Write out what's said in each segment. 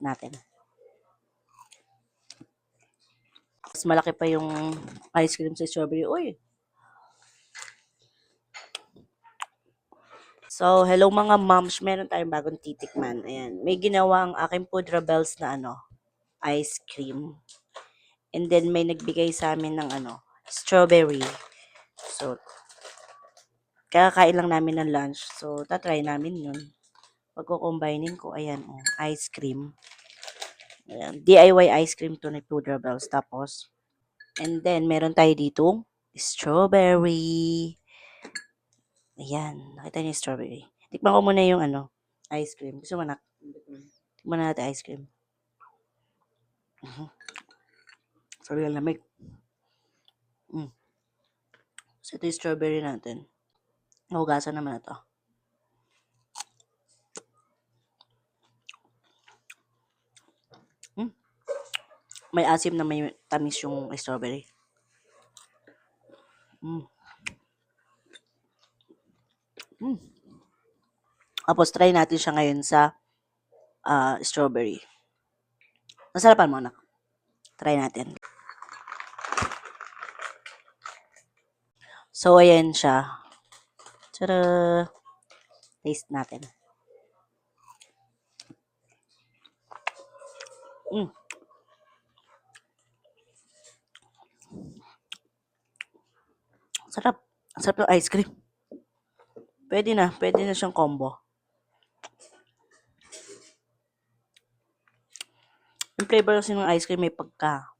natin. Mas malaki pa yung ice cream sa strawberry. Uy! So, hello mga moms. Meron tayong bagong titikman. Ayan. May ginawa ang aking Food Rebels na ice cream. And then, may nagbigay sa amin ng strawberry. So, kakain lang namin ng lunch. So, tatry namin yun. Pagko-combining ko, ayan, ice cream. Ayan, DIY ice cream to ni Food Rebels. Tapos, and then, meron tayo dito, strawberry. Ayan, nakita niyo yung strawberry. Tikman ko muna yung ice cream. Gusto mo na? Tikman na natin ice cream. Sorry, ang lamig. So, ito yung strawberry natin. Nahugasan naman ito. May asim na may tamis yung strawberry. Tapos, try natin siya ngayon sa strawberry. Nasarapan mo, anak. Try natin. So, ayan siya. Tara! Taste natin. Sarap. Sarap yung ice cream. Pwede na siyang combo. Yung flavor kasi ng ice cream may pagka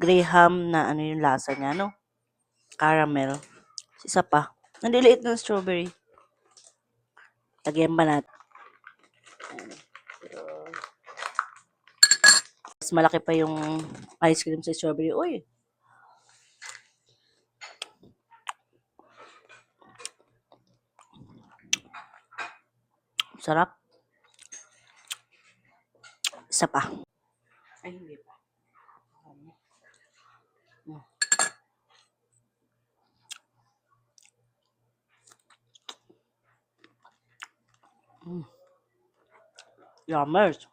Graham na yung lasa niya, no? Caramel. Isa pa. Nandiliit ng strawberry. Lagyan ba natin? Mas malaki pa yung ice cream sa strawberry. Uy! Sarap. Isa pa. Ay, hindi pa. Yummers.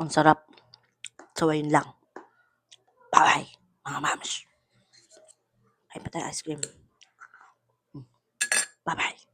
Ang sarap. So, ayun lang. Bye, mga mams. Ay pa tayo ice cream. Bye-bye.